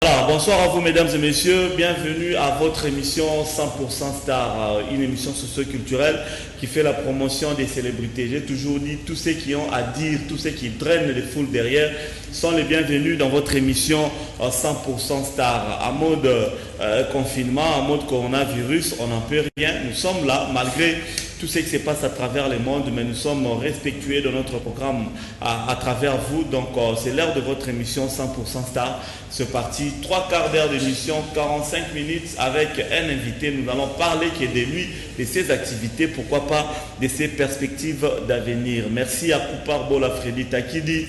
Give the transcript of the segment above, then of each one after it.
Alors, bonsoir à vous mesdames et messieurs, bienvenue à votre émission 100% Star, une émission socio-culturelle qui fait la promotion des célébrités. J'ai toujours dit, tous ceux qui ont à dire, tous ceux qui drainent les foules derrière sont les bienvenus dans votre émission 100% Star. En mode confinement, en mode coronavirus, on n'en peut rien. Nous sommes là malgré tout ce qui se passe à travers le monde, mais nous sommes respectueux de notre programme à travers vous. Donc, c'est l'heure de votre émission 100% Star. C'est parti, 3/4 d'heure d'émission, 45 minutes avec un invité. Nous allons parler qui est de lui, de ses activités, pourquoi pas de ses perspectives d'avenir. Merci à Koupar Bola, Freddy Takidi,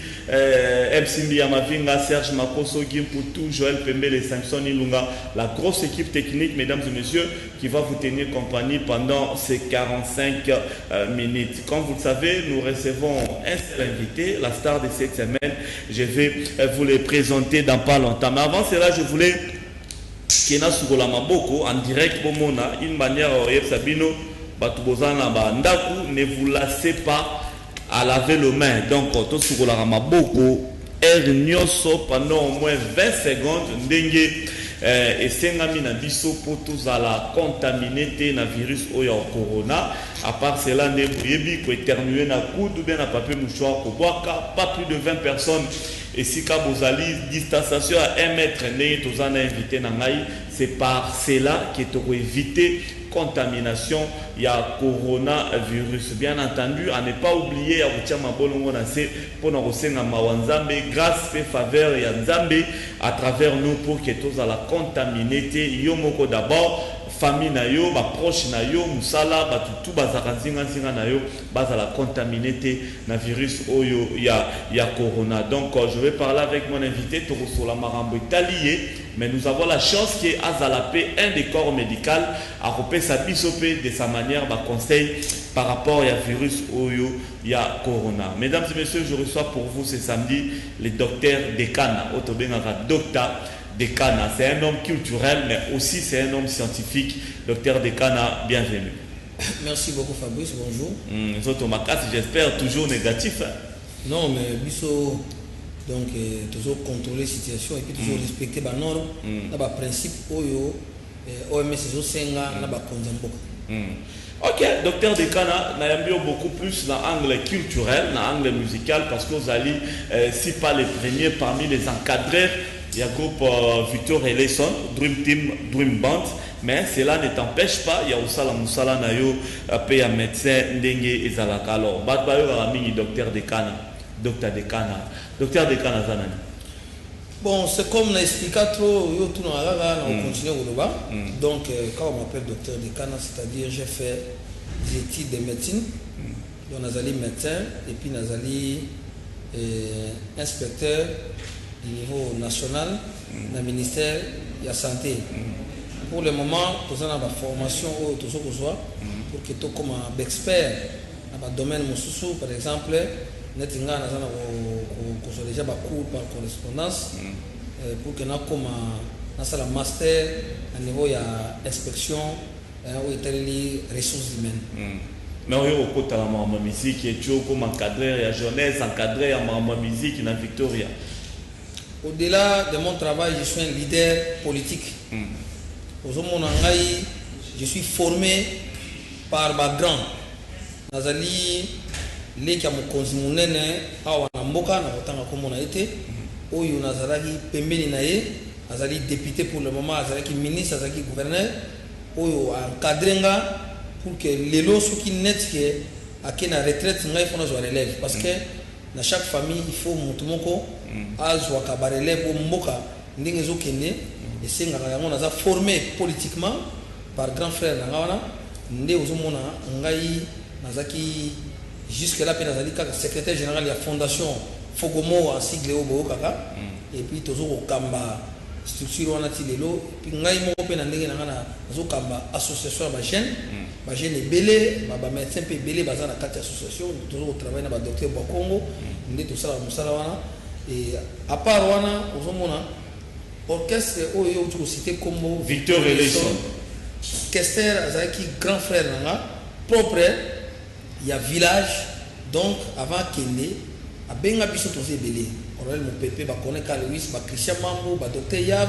Msimbi Yamavinga, Serge Makoso, Gimpoutou, Joël Pembe, les Samson Ilunga, la grosse équipe technique, mesdames et messieurs, qui va vous tenir compagnie pendant ces 45 minutes. Comme vous le savez, nous recevons un seul invité, la star de cette semaine. Je vais vous le présenter dans pas longtemps. Mais avant cela, je voulais Kena Sugola Maboko en direct pour Mona, une manière Sabino, Batubozana Bandaku, ne vous lassez pas à laver le main. Donc, tout Sugola Maboko, Nyoso pendant au moins 20 secondes, Ndenge. Et c'est un biso pour tous à la contaminité na virus oyo corona. À part cela, ne bouyebi ko éternuer na coude ou bien na papier mouchoir ko boaka pas plus de 20 personnes. Et si Kabozali distanciation à 1 mètre, nous avons invité Nangaï, c'est par cela que tu peux éviter contamination, il y a coronavirus. Bien entendu, à ne pas oublier, pour grâce et faveur et à travers nous pour que tous à la contaminité, yomoko d'abord. Famille na yo, ba proche na yo, musala, ba tutu bazaka nzinga na yo, baza la contaminité na virus oyo ya corona. Donc je vais parler avec mon invité Torosola Marambo Italié, mais nous avons la chance qui est Azalapé, un des corps médical, à repérer sa bisopé de sa manière, ba conseil par rapport au virus oyo ya corona. Mesdames et messieurs, je reçois pour vous ce samedi le docteur Dekana, Otobenara Docteur Dekana. C'est un homme culturel, mais aussi c'est un homme scientifique. Docteur Dekana, bienvenue. Merci beaucoup Fabrice, bonjour. J'espère toujours négatif. Hein? Non, mais Bisso, donc toujours contrôler la situation et puis toujours respecter les normes, les principes OMS, Senga, les Ok, docteur Dekana, nous avons beaucoup plus dans l'angle culturel, dans l'angle musical, parce que vous allez, si pas les premiers parmi les encadreurs, il y a le groupe Victor Eleison, Dream Team, Dream Band, mais cela ne t'empêche pas, il y a aussi la Moussala Nayo, paye un médecin, Ndenge et Zalaka. Alors, Batbayo Ramini, docteur Dekana, docteur Dekana, docteur Dekana Zanani. Bon, c'est comme on a expliqué trop, on continue au Loba. Donc, quand on m'appelle docteur Dekana, c'est-à-dire j'ai fait des études de médecine, donc Nazali médecin, et puis Nazali inspecteur du niveau national, dans le ministère de la Santé. Pour le moment, nous avons une formation pour que tu comme un expert dans le domaine de par exemple, nous avons déjà cours par correspondance pour que nous comme un master au niveau de l'inspection des ressources humaines. Mais on a côté la maman musique qui est comme encadré, il y a jeunesse encadré en maman musique dans Victoria. Au-delà de mon travail, je suis un leader politique. Je suis formé par ma grand. Nazali, les qui ont consommé, awa namboka na kotanga comme on a été. Oyo Nazali pembeni nae, Nazali député pour le moment, Nazali ministre, Nazali gouverneur. Oyo encadrenga pour que les lots ceux qui net que à quelle retraite ngai fona zo relève parce que dans chaque famille il faut mutumoko azwa ka relève au mboka ndenge zo kende et c'est ngaka on a formé politiquement par grand frère ngana ndé ozomona ngai nazaki jusque là pe nazali ka secrétaire général de la fondation Fogomo en sigle au Bokaka et puis tozo kamba structure wana ti lelo puis ngai moko pe na ndenge ngana zo kamba association ba jeune ebele ba médecin pe ebele baza na kati association toujours travailler na ba docteur Bokongo ndé to sala musala wana et à part wana ozomona orchestre oyo tu cité comme Victor Eleison Kester azaki grand frère nanga propre il y a village donc avant kende abenga biso toze ebele colonel Mopepe, ba connaît Carl Lewis, ba Christian Mambo, ba docteur Yav,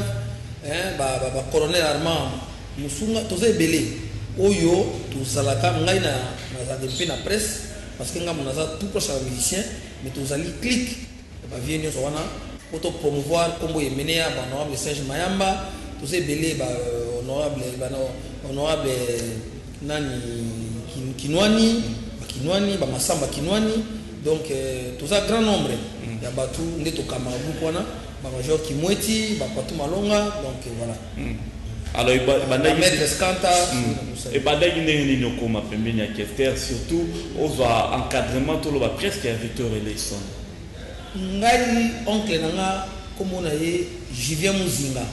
ba colonel Armand Musunga, tous ces belés. Oyo, tout ça là, quand ngai na na presse, parce que ngai monaza tout proche à musicien, mais tous ali clic, ba viennent sur wana, auto promouvoir comme y mener à honorable Serge Mayamba, tous ces belés, ba honorable nani Kinwani, ba Massamba Kinwani, donc tout ça grand nombre. Il y a batu ndeto Kamabu kwana, ba major Kimweti, ba Patou Malonga, donc voilà. Alors, et surtout aux encadrement tout le presque Victor Eleison. Ngai oncle nanga comme on a eu Julien Muzinga.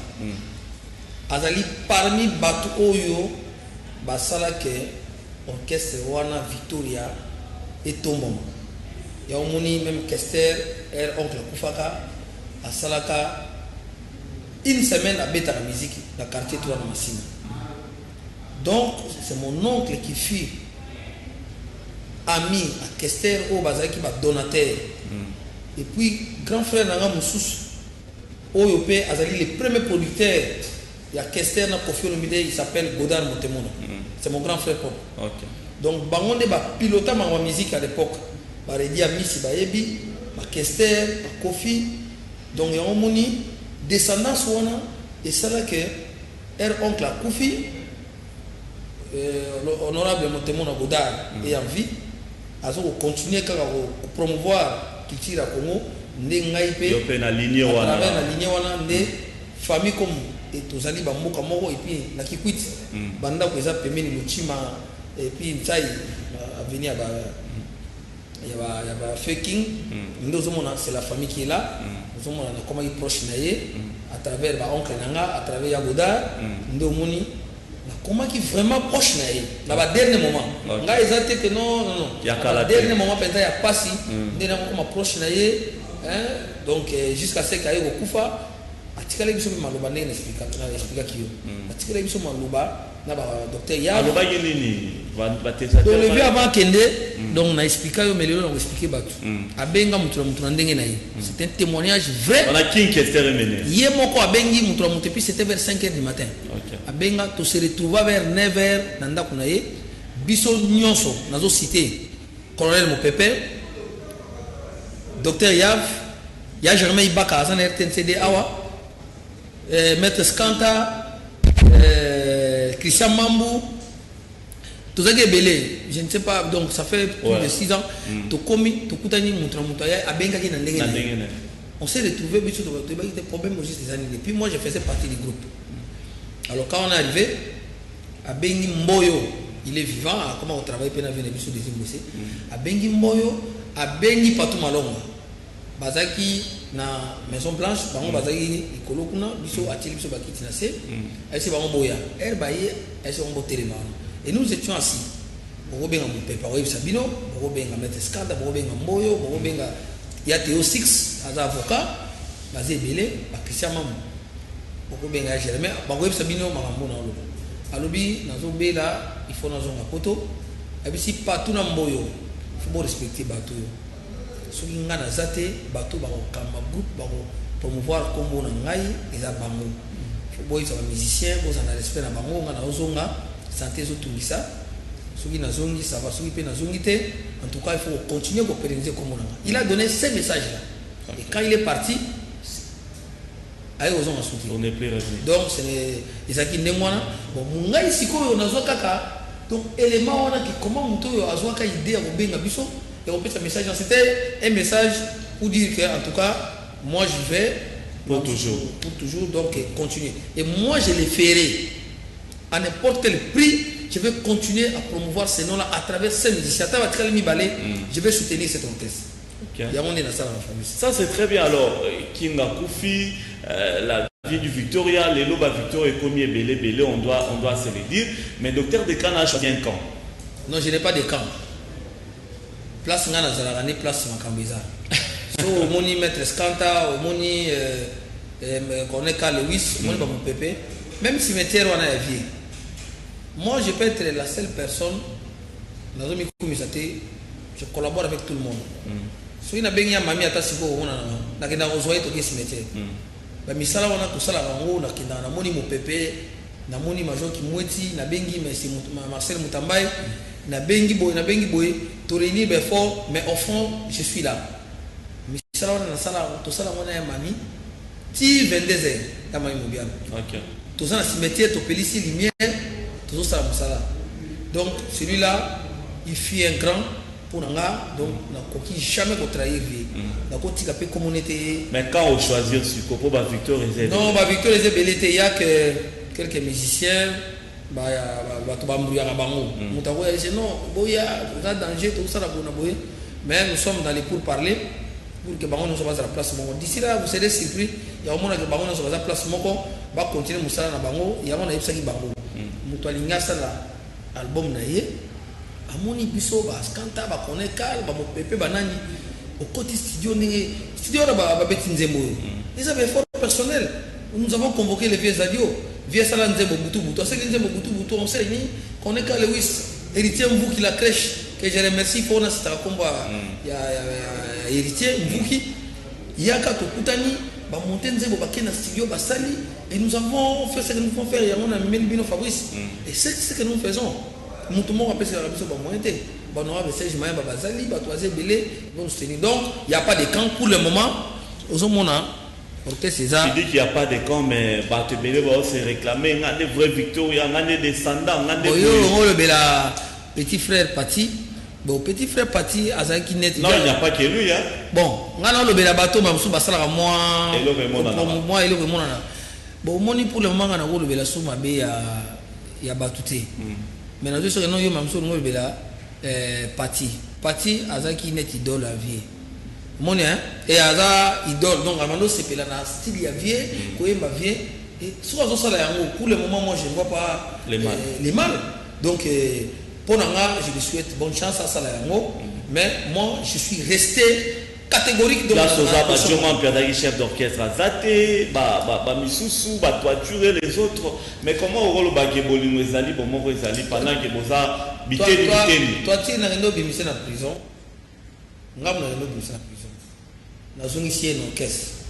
Azali parmi batu oyo basala ke orchestre wana Victoria et tombom. Ya omoni même Kester oncle Kufaka asalaka une semaine à Beta la musique dans le quartier Tour Massina. Donc, c'est mon oncle qui fut ami à Kester au Bazaki qui va donateur. Et puis, grand frère Nanga Moussous, Oyopé Azali, le premier producteur, il y a Kester na Kofi Olomide, il s'appelle Godard Montemono. C'est mon grand frère propre. Okay. Donc, Bangonde va piloter ma musique à l'époque. Baredi Amissi Bayebi, Kester, Kofi. Donc, il y a un moni. Descendance wana et ça là que oncle Koufi l'honorable Montemono Godard est en vie a continuer à promouvoir culture à Congo ndengai pe na lignée wana des familles comme et tozali ba mboka moko et puis na kikwiti banda ko eza pemeni Luchima et puis Mtsai avenir ba il y a faking c'est la famille qui est là nous sommes comment il proche naie à travers ba oncle nanga à travers Yagoda ndomoni comment qui vraiment proche naie là ba dernier moment nga exacté que non dernier moment peut-être il y a pas si ndena comment proche naie donc jusqu'à ce qu'il y ait kufa atikala biso maloba ndenge explica kiyo atikala biso maloba na ba docteur ya aloba yini ba tesa donc le vieux avant kende donc na explica yo melelo na expliquer batu abenga mutu na ndenge na ye c'est un témoignage vrai on a king Kester mené ye moko abengi mutu na mutu puis c'était vers 5h du matin abenga to se retrouva vers 9h na ndako na ye biso nyonso nazo citer colonel Mopepe docteur Yav ya Germain Ibaka azana RTNCD awa maître Skanta Christian Mambu, tout ça qui est belé, je ne sais pas, donc ça fait plus de 6 ans, tout commis, tout coutani, moutaya, à Benga qui n'a on s'est retrouvé, il y a des problèmes aussi ces années. Et puis moi, je faisais partie du groupe. Alors quand on est arrivé, à Bengi Mboyo, il est vivant, comment on travaille, puis on a vu des deuxième blessé, à Bengi Mboyo, à Bengi Patou Malonga. Bazaki na maison blanche bango bazaki likolo kuna biso atili biso bakiti na se elle se bango boya elle baye elle se bango telema et nous étions assis boko benga Mopepe oyo sabino boko benga maître Skanda boko benga Mboyo boko benga ya Théo 6 aza avocat bazé belé ba Christian Mambo boko benga Germain bako sabino makambo na olobo alobi nazo bela il faut nazo ngapoto et puis si partout na Mboyo il faut respecter bato ce qui est nazate bateau bakokamba groupe bako promouvoir kombo na ngai eza bango boy ça musicien boza na respect na bango nga na ozonga santé zo tungisa soki nazongi ça va soki pe nazongi te en tout cas il faut continuer à pérenniser kombo na il a donné ces messages là et quand il est parti ayo ozonga soutien on est plus revenu donc c'est ezaki ndemwana bon ngai sikoyo nazo kaka donc élément wana qui comment muto yo azwa ka idée ya kobenga biso. Et on peut ce message, c'était un message pour dire que, en tout cas, moi je vais pour toujours, donc continuer. Et moi je les ferai à n'importe quel prix. Je vais continuer à promouvoir ces noms-là à travers ces musiciens. Je vais soutenir cette orchestre. Ça c'est très bien. Alors, Kinga Koufi, la vie du Victoria, les lobes à Victoria et Komi et Belé, on doit se le dire. Mais docteur Dekan a choisi un camp. Non, je n'ai pas de camp. Place ngana zalagani place makambiza so omoni maître Skanta omoni connaît Carl Lewis omoni ba Mopepe même cimetière wana ya vie moi je peux être la seule personne nazo mi kumisate je collabore avec tout le monde so ina bengi ya mami ata siko ona na kenda ozoi to ke cimetière ba misala wana to sala bango na kenda na moni mo pepe na moni major ki mweti na bengi mais c'est Marcel Mutambai na bengi boy to réunir be fort mais au fond je suis là misala wana na sala to sala wana ya mami ti 22h ya mami mobiana. OK. To sala cimetière to pelisi lumière to sala musala. Donc celui-là il fit un grand pour nga donc na koki jamais ko trahir vie na ko tika pe communauté. Mais quand on choisir sur Kopo ba Victor Ezebe, non ba Victor Ezebe il y a que quelques musiciens ba to ba mbruya ka bango mutako ya dit non boya ça danger tout ça la bona boya mais nous sommes dans les pour parler pour que bango nous soit à la place moko d'ici là vous serez surpris il y a au moins que bango nous soit à la place moko ba continuer musala na bango il y a on a yebsaki bango muto alinga sala album na ye amoni biso ba skanta ba koneka ba mopepe banani au côté studio na ba beti nzembo ils avaient fort personnel. Nous avons convoqué les vieux adios vieux sala nzembo butu c'est nzembo butu on sait ni koneka Lewis héritier Mvuki la crèche que je remercie pour na sita komba ya héritier Mvuki yaka to kutani ba monter nzembo ba kena studio ba sali et nous avons fait ce que nous pouvons faire ya on a même bino Fabrice et c'est ce que nous faisons. Nous tout le monde appelle ça la biso ba moyenté ba no ba Serge Maya ba bazali ba toaze belé vont nous tenir donc il y a pas de camp pour le moment aux mona orchestre César. Tu dis qu'il y a pas de camp mais ba te belé va se réclamer nga des vrais victoires nga des descendants nga des yo le bela petit frère Pati bon petit frère Pati azaki net non il n'y a pas que lui hein bon nga na le bela bato ba musu basala moi et le moi il le monana bon moni pour le moment nga na le bela suma be ya batute mais nous sommes non yo mamso ngo bela Pati azaki net idole à vie moni hein et aza idole donc amando sepela na style ya vie ko yemba vie et soit ça la yango pour le moment moi je ne vois pas les mal donc pour nanga je lui souhaite bonne chance à ça la yango mais moi je suis resté catégorique dans la soza ba joma perdaki chef d'orchestre azate ba misusu ba toiturer les autres mais comment rôle ba gebolingo ezali bon moko ezali pendant que boza biteni toi tu na ndo bimise na prison ngam na ndo bimise na prison na zongi sie no orchestre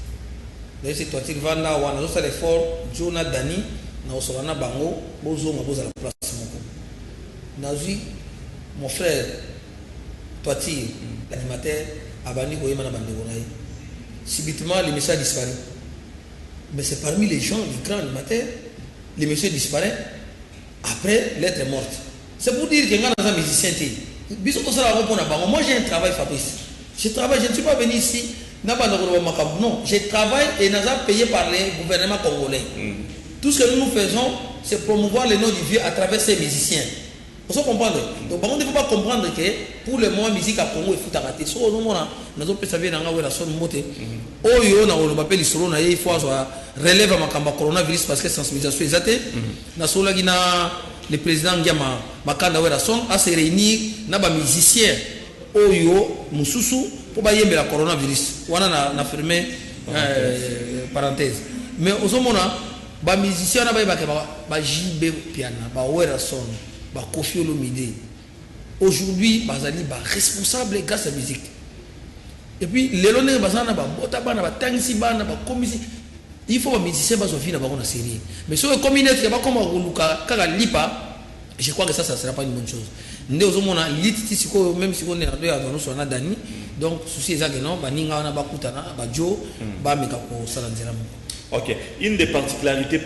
d'ailleurs c'est toi tu vanda wana zo les fort Jona Dani na osola na bango bozonga boza la place moko na zui mon frère toi tu l'animateur abani koyema na bandeko na ye subitement l'émission a disparu mais c'est parmi les gens les grands animateurs l'émission disparaît après l'être morte c'est pour dire que nga na musicien té biso to sala ko na bango moi j'ai un travail Fabrice je travaille je ne suis pas venu ici n'a pas non je travaille et nous sommes payés par les gouvernements congolais tout ce que nous faisons c'est promouvoir le nom du vieux à travers ces musiciens. Vous comprenez? Donc, il ne faut pas comprendre que pour le moment, la musique à Congo est fout à rater. Si on a la sonne montée, il faut relève le coronavirus parce que la sensibilisation est atteinte. Le président Ndiama Makanda a se réunir avec les musiciens Oyo Mususu pour yembe la coronavirus. On a fermé parenthèse. Mais aux hommes, les musiciens ont JB Piana, Werason. Kofi Olomide aujourd'hui bazali ba responsable grâce à la musique et puis les longs bazana ba bota bana ba tangisi bana ba komisi il faut ba musicien ba zofi na ba na série mais sur le communauté ba comme Luka kaka lipa je crois que ça sera pas une bonne chose ndé ozomona lititi siko même si on est à dans so na dani donc souci ezake non ba ninga na ba kutana ba jo ba meka ko sala nzela mo. Ok, une des particularités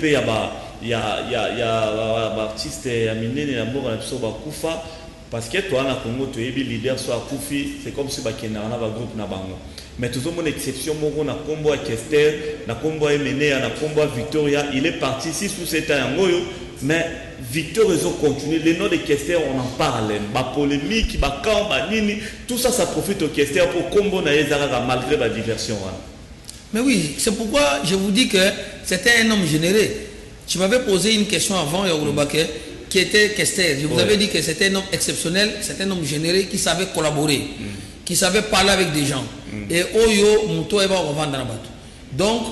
il y a artiste aminé et amour à Kufa parce que toi na Congo tu es leader soit Kufi c'est comme si bakena na ba groupe na bango mais tout mon exception moko na combo à Kester na combo Emene na combo Victoria il est parti 6 ou 7 ans ngoyo mais Victor ils ont continué les noms de Kester on en parle ba polémique ba camp ba nini tout ça ça profite au Kester pour combo na ezara malgré la diversion. Mais oui, c'est pourquoi je vous dis que c'était un homme généreux. Tu m'avais posé une question avant, Yorubake, qui était Kester. Je vous avais dit que c'était un homme exceptionnel, c'était un homme généreux qui savait collaborer, qui savait parler avec des gens. Et Oyo, Mouto, Eba, on va vendre. Donc,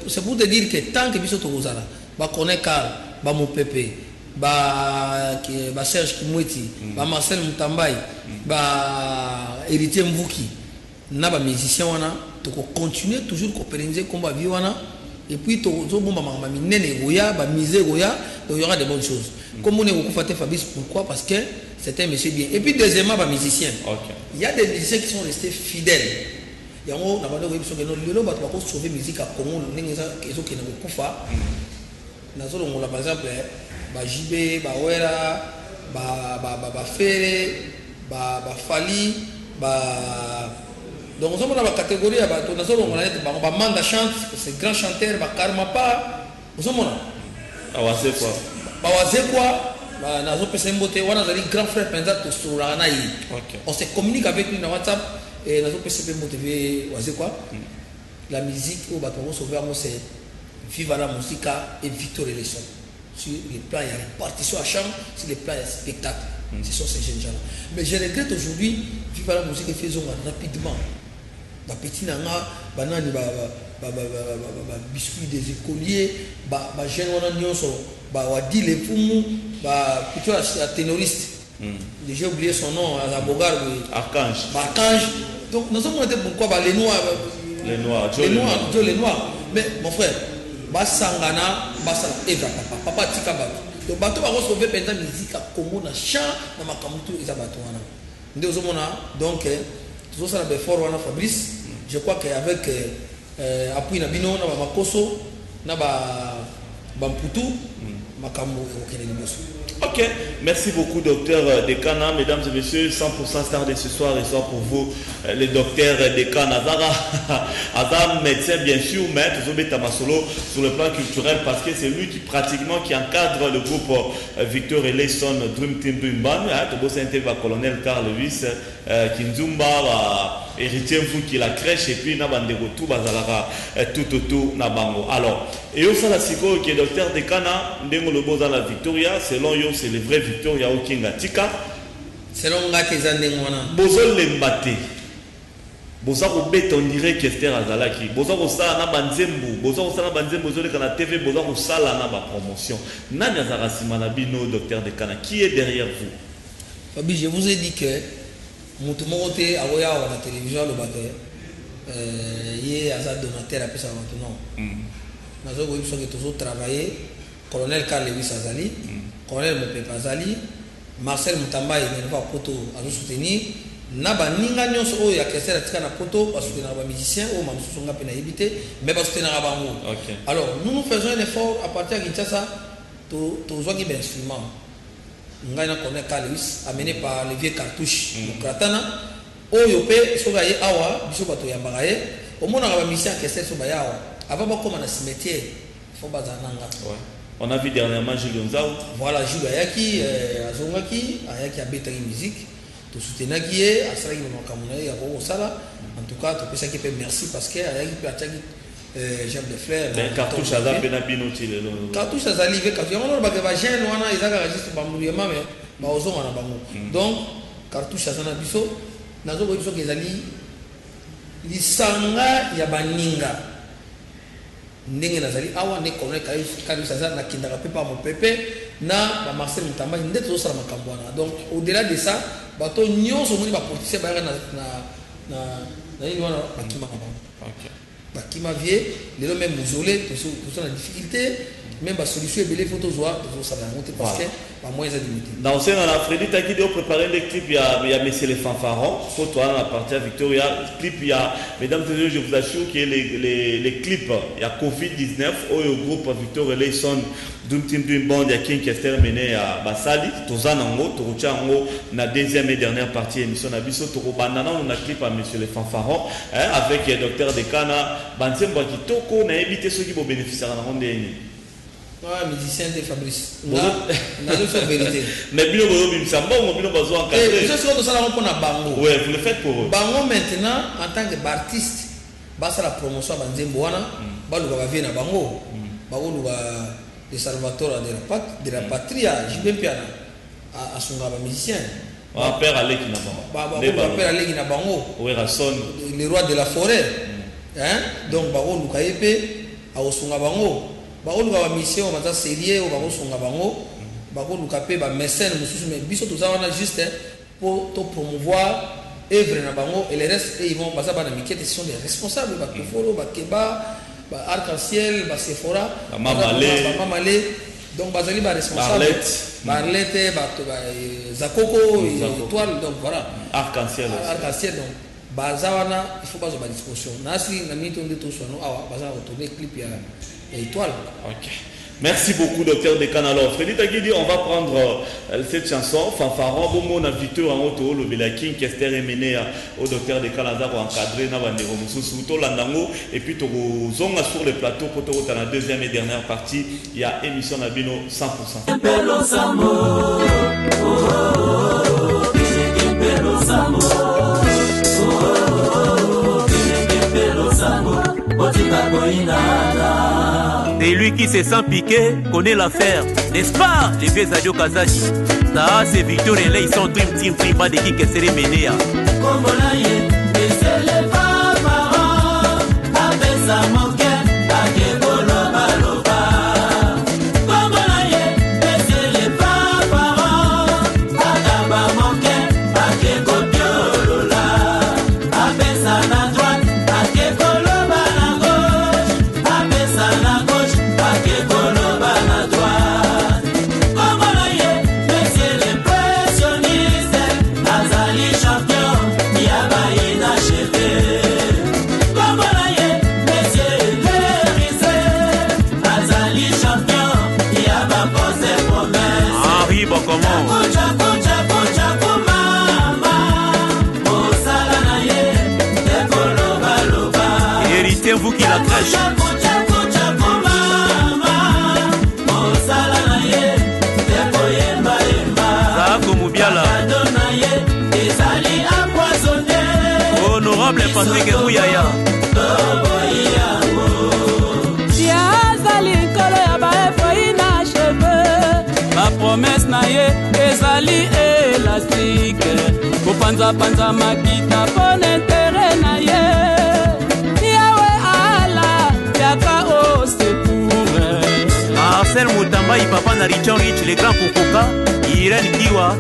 c'est pour te dire que tant que Bissot Rosala, bah connaît Karl, bah mon Pépé, bah Serge Kimweti, bah Marcel Mutambai, bah Héritier Mvuki, na ba musicien wana to continuer toujours ko pérenniser comme ba vie wana et puis to zo bomba mama minene goya ba mise goya donc il y aura de bonnes choses comme on est au Faté Fabrice. Pourquoi? Parce que c'est un monsieur bien. Et puis deuxièmement ba musicien, il y a des musiciens qui sont restés fidèles. Yango na bando webso que no lelo ba ko sauver musique à Congo ndenge za kezo ke na ko kufa na zo ngola par exemple ba JB ba Wera ba Fere ba Fali ba donc on a la catégorie ba to na zo ngola ba Manda chante, c'est grand chanteur ba Karma pa zo mona awase quoi ba waze quoi na zo pesa mbote wana zali grand frère penza to sura na yi. On se communique avec lui na WhatsApp. Et nous avons motivé la musique au bâtiment sauveur, c'est Viva la Musica et Victor et les sons. Sur les plans, il y a répartition à chambre, sur les plans, il y a spectacle. Ce sont ces jeunes gens-là. Mais je regrette aujourd'hui, Viva la Musique et faisons rapidement. La petite nana, banane, biscuit des écoliers, jeunes, on a dit les poumons, plutôt la ténoriste. J'ai oublié son nom, Azabogar, Archange. Donc nous avons été pourquoi les noirs. Mais mon frère, Basangana, Basala, Eva, papa Tikaba. Donc bateau va recevoir pendant musique à Congo na chant na makamutu isabatwana. Donc tout ça la fort wana Fabrice. Je crois qu'avec appui na bino na makoso na bamputu makamu okene liboso. Ok, merci beaucoup docteur Dekana, mesdames et messieurs, 100% star de ce soir et soir pour vous, le docteur Dekana Azam, médecin bien sûr, mais Tozobe Tamasolo sur le plan culturel parce que c'est lui qui pratiquement qui encadre le groupe Victor et Layson Dream Team Dream Band, Tobo Saint-Eva, colonel Carl Lewis, Kinzumba, héritier vous qui la crèche et puis Nabandego tout Bazalara, tout Nabango. Alors, et au Salasiko qui est docteur Dekana, Ndengo le Boza la Victoria, selon yo c'est le vrai Victoria au Kingatika. Selon Ngakezandengwana. Bozol Lembate. Bozako bet on dirait qu'Esther Azalaki. Bozako sa na banzembu. Bozako sa na banzembu bozole kana TV bozako sala na ba promotion. Nani azara simanabino docteur Dekana. Qui est derrière vous? Fabi, je vous ai dit que Moutoumorote Awoya à la télévision le bateau. Yé Azad donateur après ça maintenant. Nous avons toujours travaillé. Colonel Carl Lewis Azali, colonel Mopepe Azali, Marcel Moutamba il va poto à nous soutenir. Naba ninga nyonso o ya kester atika na poto parce que na ba musicien o mamsu songa pena éviter mais parce que na ba mo. Alors nous faisons un effort à partir de Kinshasa to zoki ben instrument. Ngana colonel Carl Lewis amené par les vieux cartouches Mokratana o yopé so ba ye awa biso bato ya mbagaye au mona ba musicien kester so ba ya awa avant ba comme na cimetière faut bazananga. On a vu dernièrement Julien Zao. Voilà, Julien Ayaki, Azongaki, Ayaki a bétari musique. Tout soutenir qui est, à Sarah Makamounaï, à Sala. En tout cas, tu peux savoir merci parce que Ayaki peut attaquer Jean de Fleur. Cartouche à Zapena Binoti. Cartouche à Zalivé, Cartouche à Zalivé, Cartouche à Zalivé, Cartouche à Zalivé, donc, Cartouche à Zanabiso, Nazo Biso Kezali, Lisanga Yabaninga. Ndenge nazali awa ne connaît Kari Saza na kindaka pe pa Mopepe na ba Marcel Mutamba ndete zo sala makambo wana. Donc au-delà de ça, bato nyonso moni ba politicien ba na ni wana bakima kaba. Bakima vie, lelo même mozolé tout ça la difficulté, même ba solution belé photo zoa zo sala monter parce que ba moyens limité. Dans ce on a Freddy Taki de préparer des clips il y a messieurs les fanfarons, photo à la partie Victoria, clip il y a mesdames et messieurs je vous assure que les clips il y a Covid-19 au groupe Victor et Layson Dream Team Dream Band il y a qui est mené à Basali, Tozanango, Toruchango na deuxième et dernière partie émission Nabiso Torobandana on a clip à messieurs les fanfarons avec le docteur Dekana Bansembo Kitoko na éviter ceux qui vont bénéficier à la ronde. Ah, musicien de Fabrice. Non, c'est vérité. Mais bien, vous avez besoin de ça. C'est ça pour Bango. Oui, vous le faites pour eux. Bango maintenant, en tant qu'artiste, basta la promotion à Banzemboana, Balouga va venir à Bango. Bango de Salvatore de la patrie, j'ai bien piano à son musicien. On père Alek Nabango. On père Alek Nabango. Oui, Rasson. Le roi de la forêt. Donc, Bango Lukaepe, à Osunga Bango. Baoluka ba mission baza sérieux o bakosonga bango bakoluka pe ba mécène mosusu mais biso toza wana juste pour to promouvoir œuvre na bango et les restes ils vont baza bana mikete sont des responsables ba Kofolo ba Keba ba Arc-en-Ciel ba Sephora ba Mamale donc bazali ba responsable ba Arlette ba Zakoko étoile donc voilà Arc-en-Ciel donc bazawana il faut pas ba discussion nasi na mito ndeto sono awa baza retourner clip ya étoile. OK. Merci beaucoup, docteur Dekan. Alors, Freddy Tagidi, on va prendre cette chanson, Fanfaron, Bomo, na Vito, en auto, le Belakin, Kester et mené au docteur Dekan, Lazaro, encadré, na Bandero, Moussouto, Landango, et puis Togo Zonga sur le plateau, pour Togo, dans la deuxième et dernière partie, il y a émission Nabino 100%. C'est lui qui se sent piqué, connaît l'affaire, n'est-ce pas, les vieux Adio Kazaji? Ça, c'est Victor et là, ils sont trim, pas de qui que serait mené. Vous qui la crèche. Honorable Patrick Bouyaya. Ma promesse na ye ezali élastique. Kopanza panza makita pon intérêt na ye. Marcel Moutamba, il papa na Richard Rich, les grands Kokoka, Irene Kiwa,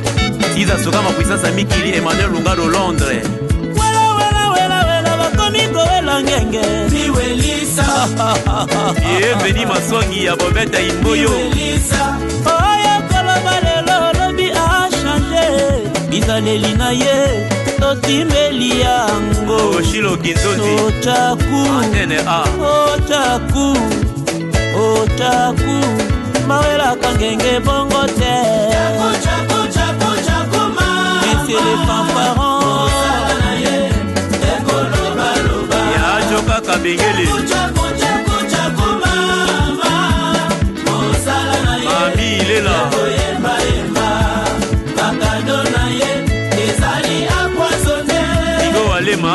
Tiza Sogama puissance Mikili, Emmanuel Lungaro Londres. Wela, bakomiko wela ngenge. Niwelisa. Bienvenue Maswangi, ya Bobeta Imboyo. Niwelisa. Oya koloba lelo, lobi a changé. Bizaleli na ye, totimeli yango. Oshilo Kinzozi. Otaku. Antenne A. Otaku mawela kangenge bongo te. Monsieur le fanfaron ya joka kabengele mami ilela Igo Walema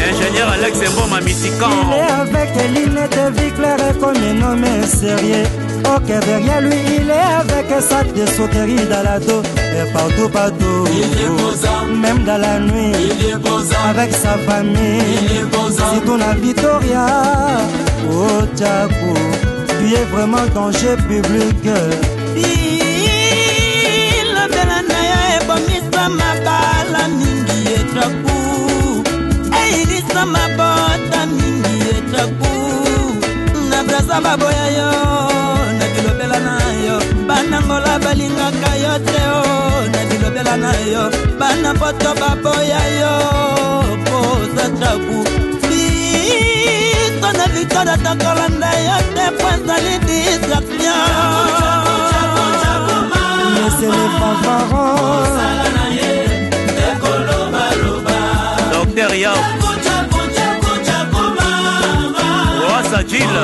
ingénieur Alex Mboma Misikan. Il est avec des lunettes de vie claires comme un homme sérieux. Ok, derrière lui, il est avec un sac de sauterie dans la dos. Et partout, il est posant. Même dans la nuit, il est posant. Avec sa famille, il est posant. Si ton la Victoria, oh Tchakou, tu es vraiment danger public. Il belana bomisa mabala mingi etraku. Ilisa mabota mingi etaku. Na brasa baboya yo, na bilobela na yo. Bana ngola balingaka yo teo, na bilobela na yo. Bana poto baboya yo, posa traku. Biso na victoire takolanda yo, te poisali distraction. Mais c'est les fanfarons. Docteur Yao Rosa Gilles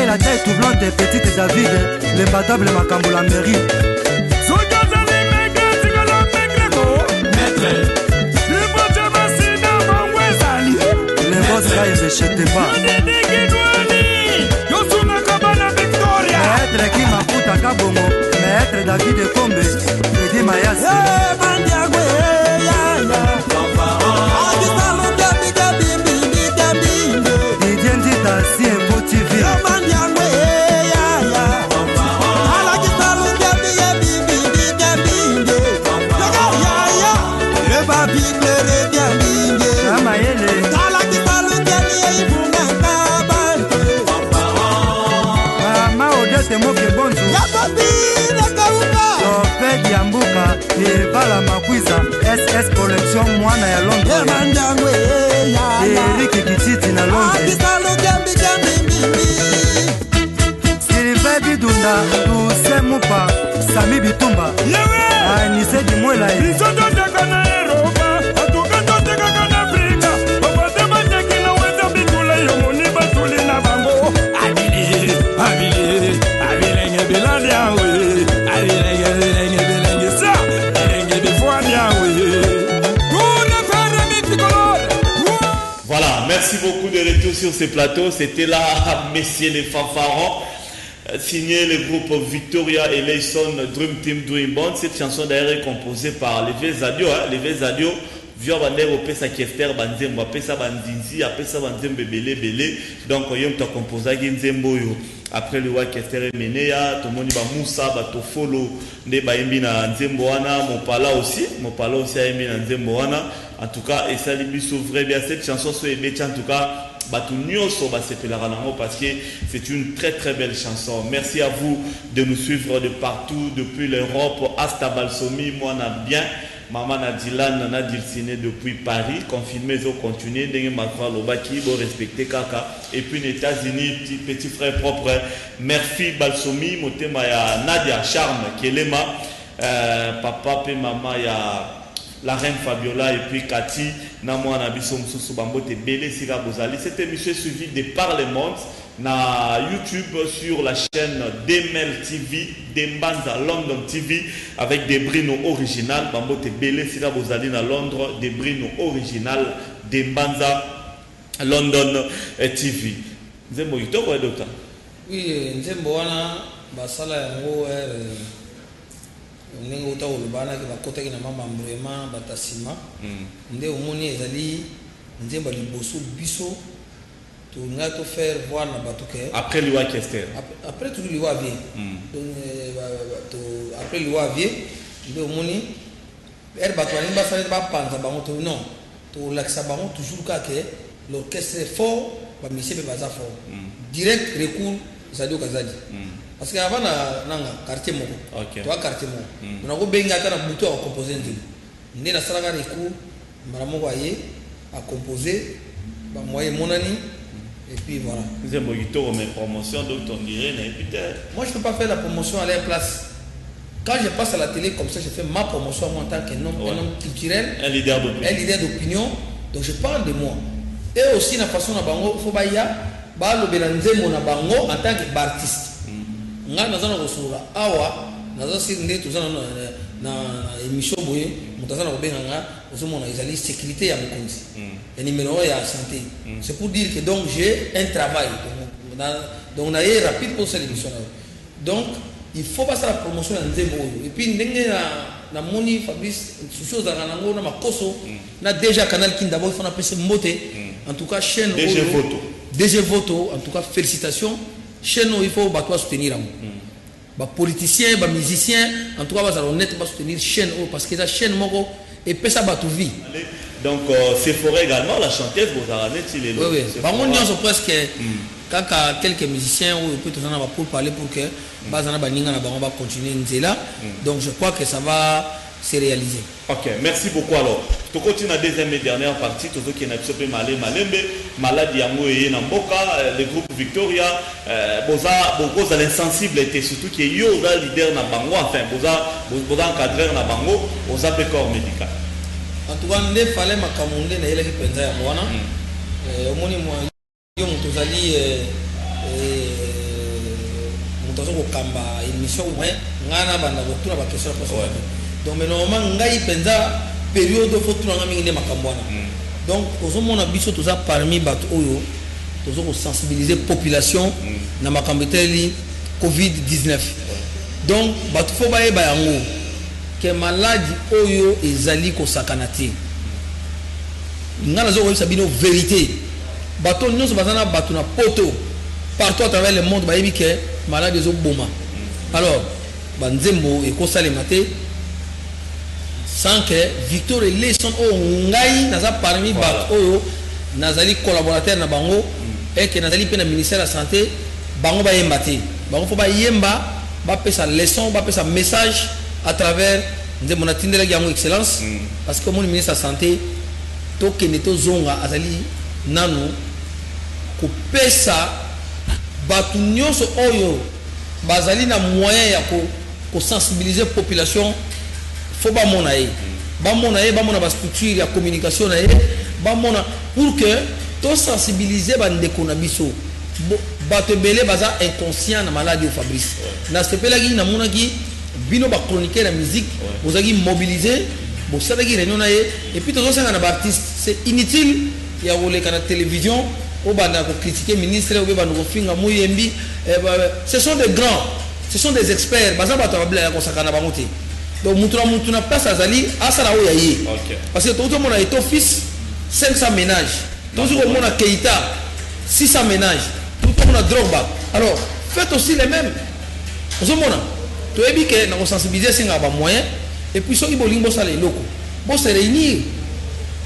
La tête tout blanc et petite David, les batables Makambo la mairie. Les boss Chetemba Maître qui m'aputa kabongo Maître David Kombe Freddy Mayasi Didier Ndita CMO TV Vala Makwiza SS Collection Mwana ya Londres Eric Kititi na Londres Sylvain Bidunda Toussaint Mupa Sami Bitumba Anise Dimwela Voilà, merci beaucoup de retour sur ce plateau. C'était là, messieurs les fanfarons, signé le groupe Victoria et Layson Dream Team Doing Bond. Cette chanson d'ailleurs est composée par Levé Zadio. Levé Zadio, via Bandero Pesa Kester Banzembo, Pesa Banzinzi, Pesa Banzembe Belé Belé. Donc, on a composé Ginzembo. Après le roi Kester Menea, tout le monde va Moussa, Batofolo, Nebaimbi na Nzemboana, Mopala aussi a aimé na Nzemboana. En tout cas, et ça lui s'ouvrait bien cette chanson sur Ebetia. En tout cas, parce que c'est une très très belle chanson. Merci à vous de nous suivre de partout, depuis l'Europe, Asta Balsomi, moi on a bien. Maman Nadilan, Nana Dilciné depuis Paris, confiné, ils ont continué, Dengue Macron, Lobaki, ils ont respecté Kaka. Et puis les États-Unis, petit frère propre, Murphy Balsomi, Motema ya Nadia Charme, Kelema, papa et maman ya la reine Fabiola et puis Cathy, Namo Anabiso Moussou Bambote Bélé Sira Bozali. Cette émission est suivie de par le monde. Na YouTube sur la chaîne Demel TV, Dembanza London TV avec des Brino original. Bambote Bélé Sira Bozali na Londres, des Brino original, Dembanza London TV. Nzembo Ito quoi docteur? Oui, Nzembo wana basala yango ndenge uta olubana ke bakota kina mama vraiment batasima nde omoni ezali nzembo liboso biso to nga to faire voir na batuke après liwa Kester après tout liwa vie donc to après liwa vie nde omoni batwani basala ba panza bango to non to laksa bango toujours ka ke l'orchestre est fort ba monsieur be baza fort direct recours Sadio Kazadi parce que avant nanga quartier moko toi quartier moko on a ko benga ta na buto a composer ndé na salaka recours maramoko aye a composer ba moyen monani et puis voilà Nzembo Gitoro mes promotions donc on dirait moi je peux pas faire la promotion à leur place. Quand je passe à la télé comme ça, je fais ma promotion en tant qu'un homme, un homme culturel, un leader d'opinion. Donc je parle de moi. Et aussi la façon na bango faut ba ya ba lo belanzemo na bango en tant qu'artiste. Nga nazana kosura awa nazo sinde tuzana na émission boye mutazana kobenga nga osomona ezali sécurité ya mokonzi. Et numéro ya santé. C'est pour dire que donc j'ai un travail. Donc on a eu rapide pour cette émission là. Donc il faut passer la promotion à Nzembo. Et puis ndenge na moni Fabrice chose à nango na makoso na déjà canal qui d'abord il faut appeler mbote. En tout cas chaîne DG Voto en tout cas félicitations. Chaîne il faut battre soutenir ba politiciens, ba musiciens en tout cas va honnête pas soutenir chaîne parce que la chaîne moko et pesa ba tout vie. Donc c'est fort également la chanteuse Bozaranet il est là. Oui. Ba on y presque quand quelques musiciens ou peut être pour parler pour que bazana baninga na bango va continuer nzela. Donc je crois que ça va se réaliser. OK, merci beaucoup alors. To continue la deuxième et dernière partie tout ce qui n'a pas malé malembe maladie yango et na mboka le groupe Victoria boza l'insensible était surtout que yo da leader na bango enfin boza encadreur na bango boza pe corps médical. En tout cas ne fallait makamunde na ile kipenza ya mwana omoni mwa yo mutozali mutazo ko kamba émission ouais ngana banda ko tuna ba question pour ça. Donc normalement ngai penza période faut tuna ngami ne makambwana. Donc ozomona biso toza parmi bato oyo toujours sensibiliser population na makambeteli COVID-19. Donc bato faut baye bayango que maladie oyo ezali ko sakanati. Ngana zo ko sabino vérité. Bato nyonso bazana bato na poto partout à travers le monde bayebi que maladie zo boma. Alors banzembo e ko salemate sans que Victor et les sont au ngai naza parmi bato oyo nazali collaborateur na bango et que nazali pe na ministère de la santé bango ba yembate bango faut ba yemba ba pesa leçon ba pesa message à travers nzembo na tindela yango excellence parce que mon ministre de la santé to keneto zonga azali nanu ko pesa batu nyonso oyo bazali na moyen ya ko sensibiliser population faut ba mona ye ba mona ba structure ya communication na ye ba mona pour que to sensibiliser ba ndeko na biso bato belé baza inconscient na maladie au Fabrice na sepela ki na mona ki bino ba chroniquer la musique vous avez mobilisé bo sadaki réunion na ye et puis to senga na ba artiste c'est inutile ya wole kana télévision au banda ko critiquer ministre ou ba no finga moyembi ce sont des grands, ce sont des experts baza bato babla ya ko sakana ba moti donc mutuna place azali asala o yaye parce que tout le monde a été office 500 ménages tout le monde a Keita 600 ménages tout le monde a Drogba alors faites aussi les mêmes vous monde to ebi que na sensibiliser singa ba moyen et puis soki bolingo sala loko bo se réunir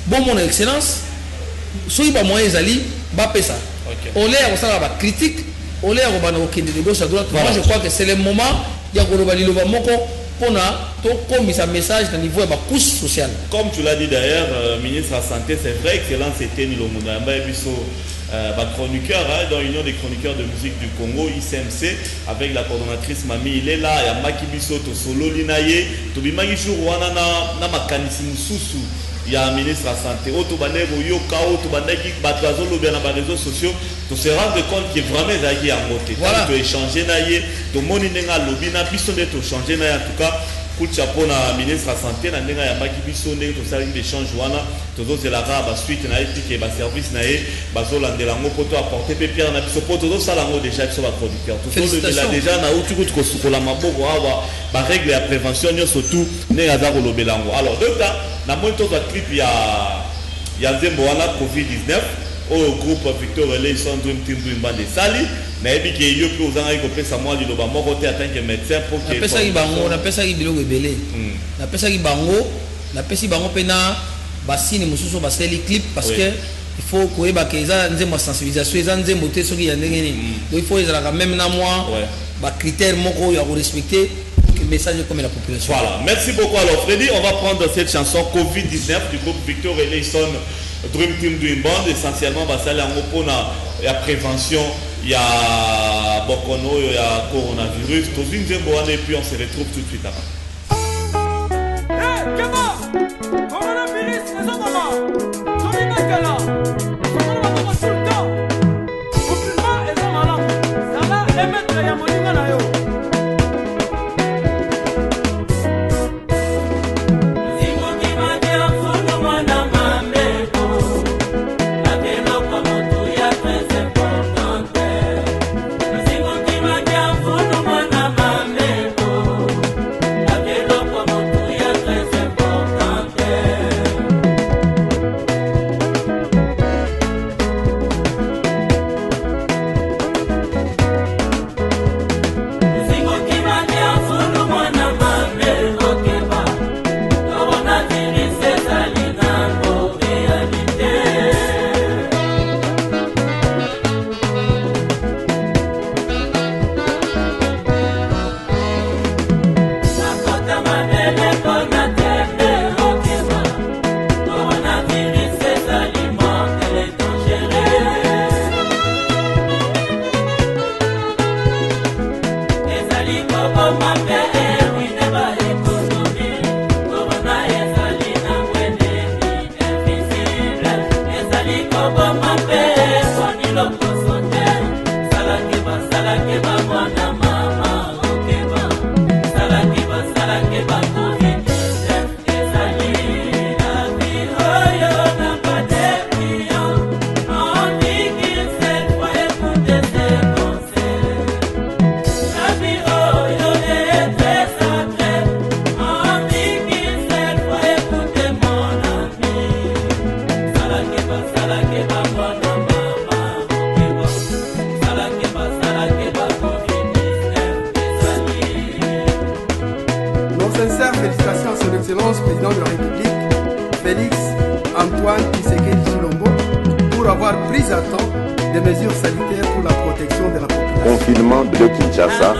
bon mon excellence soki ba moyen ezali ba pesa on les a sala ba critique on les a ba na okende de gauche à droite moi je crois que c'est le moment ya ko robali loba moko pona to comme sa message au niveau de la couche sociale. Comme tu l'as dit d'ailleurs, ministre de la Santé, c'est vrai, excellent, c'était Nilomuna Mbabiso, chroniqueur dans l'Union des chroniqueurs de musique du Congo, ICMC, avec la coordonnatrice Mami, il est là, il y a Makibiso, Tosolo Linaye, Tobimangishu Rwana na makanisi mususu. Il y a un ministre de la Santé, Otobanego, Yokao, Tobaneki, Batazolo, bien dans les réseaux sociaux, tu se rends compte qu'il y a vraiment des gens qui ont voilà. Tu as échangé, tu as moninaïa, lobina, bisonné, tu as changé, en tout cas, coup de chapeau na ministre de la Santé, na ndenga ya maki bisonné, tu as des échanges, tu as la raba, suite, na éthique, ba service, na e, bazo landelango, poto apporter pépère, na biso, poto, salango déjà, sur la producteur. Tout ça, déjà, na outu, tu as la maboko, ba règle ya prévention, surtout, n'est pas lobelango. Alors, deux cas, na moins de clip, il y a Nzemboana COVID-19 au groupe Victor Relay son Dream Team Dream Band de Sali mais ebi ke yo pe ozanga ko pesa moi di loba moko te atanke médecin pour que pesa ki bango na pesa ki biloko ebele na pesa ki bango na pesi bango pena basini mususu baseli clip parce que il faut que ba ke za nzembo sensibilisation za nzembo te soki ya ndenge ni donc il faut ezala quand même na moi ba critère moko ya ko respecter message comme la population. Voilà, merci beaucoup. Alors Freddy, on va prendre cette chanson COVID-19 du groupe Victor Eleison Dream Team Dream Band. Essentiellement, bah, ça pour la prévention, il y a Bokono, il y a coronavirus. Et puis on se retrouve tout de suite après. Hey, comment coronavirus, c'est ça comment Tony Makala, tout le temps. Confinement et ça malade. Ça va émettre ya molinga na yo. l'ex-président de la République, Félix Antoine Tshisekedi Tshilombo, pour avoir pris à temps des mesures sanitaires pour la protection de la population. Confinement de Kinshasa.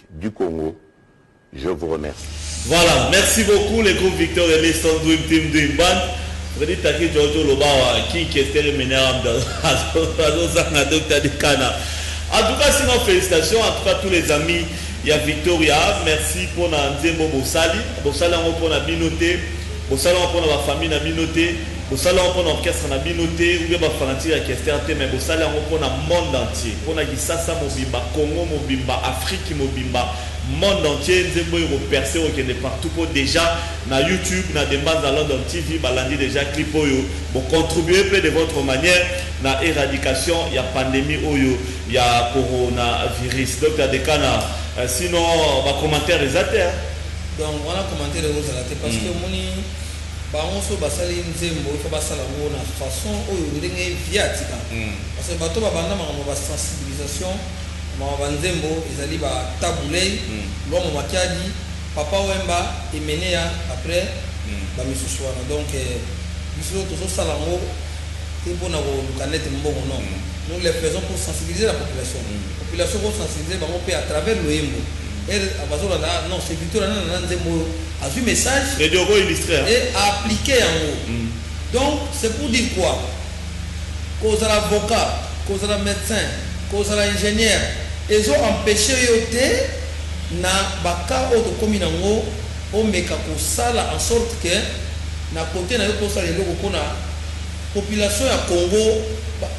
Du Congo, je vous remercie. Voilà, merci beaucoup les groupes Victor et les Dream Team Dream Band. Freddy Taki Giorgio Lobawa qui est Ménéram dans Dr. Dekana. En tout cas, sinon félicitations à tous les amis. Il y a Victoria, merci pour Nzembo Bossali. Bossali pour la minoté, Bossali pour la famille la minoté, Bossali pour l'orchestre la minoté, ou bien la fanatique à Kester, mais Bossali pour le monde entier. Pour la Gisasa Mobimba, Congo Mobimba, Afrique Mobimba, monde entier, Nzembo est percé au Kenya partout pour déjà na YouTube, na des bases dans London TV, balandi déjà clip pour contribuer peu de votre manière na éradication, il y a pandémie il y a coronavirus. Dr. Dekana, sinon va commentaire les athées. Donc voilà commenter les autres athées parce que moni bango so basali nzembo il faut basala na façon oyo ndenge viatika parce que bato babanda ma sensibilisation ma banzembo ezali ba tabulei lomo makiadi papa wemba emenea après ba misusu wana donc biso to sala ngo te bona ko lukanete mbongo non nous les faisons pour sensibiliser la population pour sensibiliser bango pe à travers le yembo non c'est plutôt là a vu message et de illustré et appliqué en haut. Donc c'est pour dire quoi? Cause à l'avocat, cause à la médecin, cause à l'ingénieur, ils ont empêché yote na baka auto commune en haut au meka ko sala en sorte que na côté na yo ko sala loko kona population ya Congo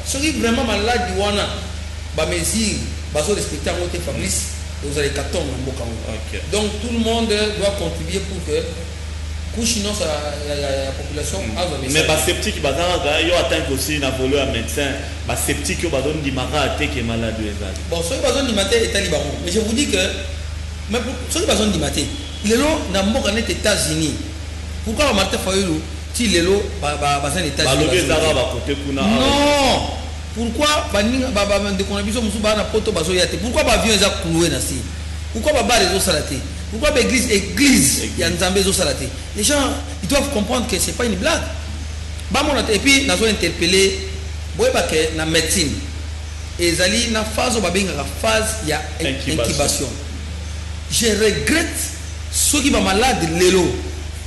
ceux qui vraiment malade wana ba mesure ba so respecter en haut Fabrice vous allez carton en boka. Donc tout le monde doit contribuer pour que couchino la population mais ba sceptique ba yo atteint aussi na volo à médecin ba sceptique yo ba donne di mara te que malade ezali bon ceux qui ba donne di maté et taliban mais je vous dis que mais ceux qui ba donne di maté lelo na mboka net États-Unis pourquoi ba Martin Fayulu ti lelo ba bazan États-Unis ba lobe zara ba côté kuna non pourquoi ba de konabiso musu ba na poto bazo yate pourquoi ba avion eza cloué na si pourquoi ba bar ezo salaté pourquoi l'église il y a Nzambe zo salaté les gens ils doivent comprendre que c'est pas une blague ba mon et puis nazo interpeller boye ba que na médecine ezali na phase ba benga phase ya incubation je regrette ceux qui ba malade lelo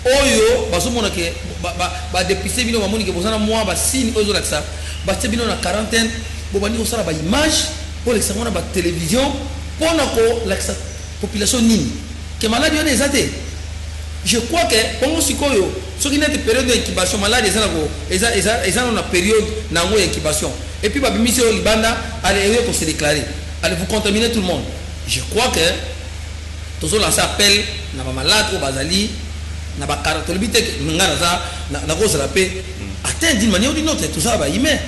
oyo bazo mona que ba dépister bino ba moni que bozana moi ba signe ozo la ça ba bino na quarantaine bo bani ko sala ba image pour l'examen ba télévision pour na ko la population nini que malade on est je crois que pendant ce koyo ceux qui n'étaient période d'incubation malade ils ont une période nango incubation et puis ba bimise au libanda allez pour se déclarer allez vous contaminer tout le monde je crois que tous lancer appel na ba malade au bazali na ba caractéristique ngana za na cause la paix atteindre d'une manière ou d'une autre tout ça ba humain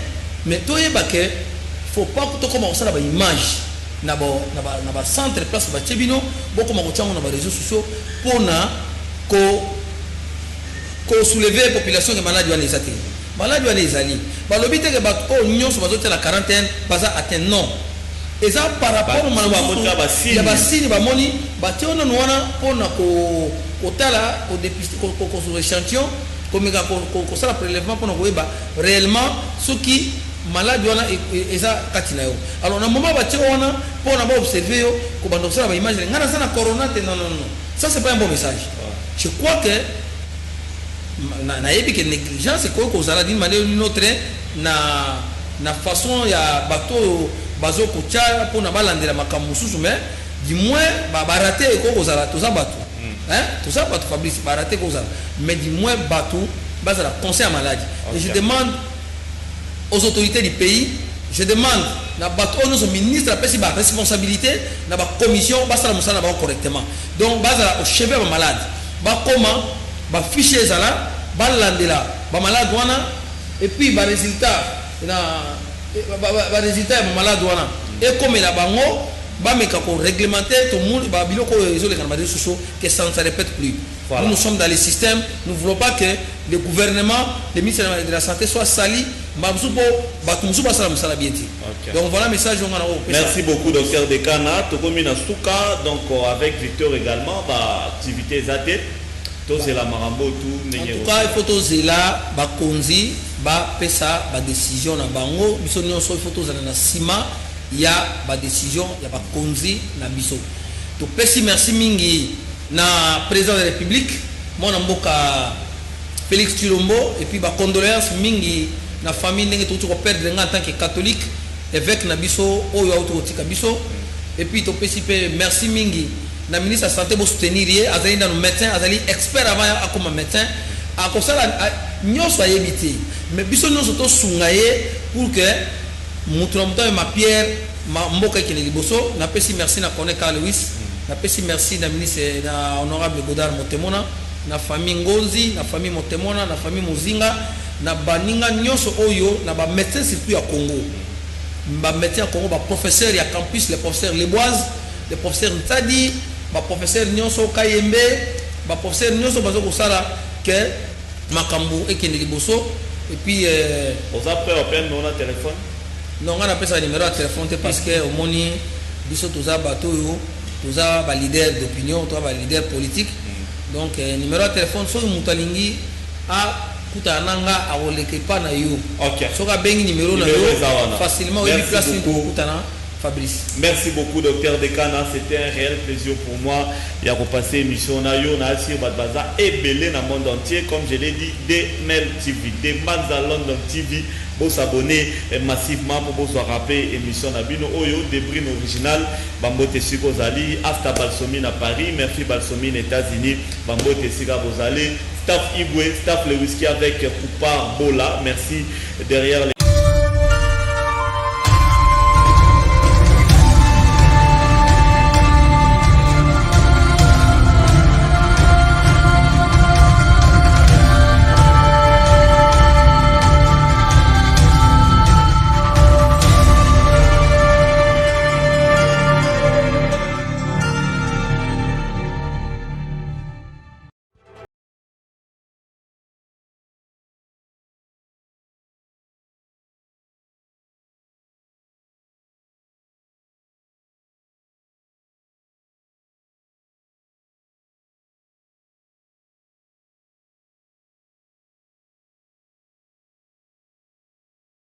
mais toi yeba que faut pas que to commencer la ba image na ba centre place ba tebino boko makotiango na ba réseaux sociaux pour na ko soulever population que malade wana ezate malade wana ezali ba lobite que ba o nyonso bazote la quarantaine baza atteint non eza par rapport au malwa motra ba signe ya ba signe ba moni ba tiono wana pour na ko otala ko dépister ko sur échantillon comme ko sala prélèvement pour na ko eba réellement ce qui malade wana eza kati na yo alors na moment ba tiono wana pour na ba observer yo ko bando sala ba image ngana sana corona te non ça c'est pas un bon message je crois que na yebi que négligence c'est quoi qu'on a d'une manière ou d'une autre na façon ya bateau bazo kocha pour na balandela makamususu mais du moins ba raté ko kozala tout ça bateau hein tout ça bateau Fabrice ba raté ko kozala mais du moins bateau bazala conseil à maladie et je demande aux autorités du pays je demande na bateau nos ministres a pesi ba responsabilité na ba commission basala musala ba correctement donc bazala au chevet ba malade ba comment ba fichier zala ba landela ba malade wana et puis ba résultat na ba résultat ba malade wana et comme la bango ba meka ko réglementer tout monde ba biloko isolé dans les réseaux sociaux que ça ne se répète plus. Voilà. Nous sommes dans le système, nous ne voulons pas que le gouvernement, le ministère de la Santé soit sali. Donc voilà le message. Merci beaucoup, docteur Dekana. Donc avec Victor également, activité ZAT. En tout cas, il faut que la bakonzi ba pesa ba décision na bango biso nyonso il faut que na sima ya ba décision ya bakonzi na biso. To pesi merci mingi na président de la République mon mboka Félix Tshilombo et puis ba condoléances mingi na famille ndenge to ko perdre en tant que catholique évêque na biso oyo auto tika biso et puis to pesi pe merci mingi na ministre de la santé pour soutenir azali dans nos médecins azali expert avant comme médecin a kosala nyonso ayebiti mais biso nyonso to sungaye pour que mutunamuta ma pierre mboka ki liboso na pesi merci na Koné Carl Lewis na pesi merci na ministre na honorable Godard Motemona na famille Ngonzi na famille Motemona na famille Muzinga na baninga nyonso oyo na ba médecin surtout ya Congo ba médecin Congo ba professeur ya campus les professeurs Leboise les professeurs Ntadi ba professeur nyonso Kayembe ba professeur nyonso bazo ko sala que makambo ekende liboso et puis aux après open on a téléphone non on a appelé ça numéro de téléphone parce que au moni biso toza bato yo toza ba leader d'opinion toza ba leader politique donc numéro de téléphone so mutalingi a kutananga a oleke pa na yo OK so ka bengi numéro na yo facilement oui place kutana Fabrice. Merci beaucoup, docteur Dekana. C'était un réel plaisir pour moi. Il y a repassé émission Nayo, Nassir Badbaza et Belé dans le monde entier. Comme je l'ai dit, des Mel TV, des Manza London TV. Pour s'abonner massivement pour vous rappeler émission Nabino Oyo, Débris original, Bambote Siko Zali, Afta Balsomine à Paris, Merci Balsomine États-Unis, Bambote Sika Bozali, Staff Ibwe, Staff Le Whisky avec Coupa Bola. Merci derrière les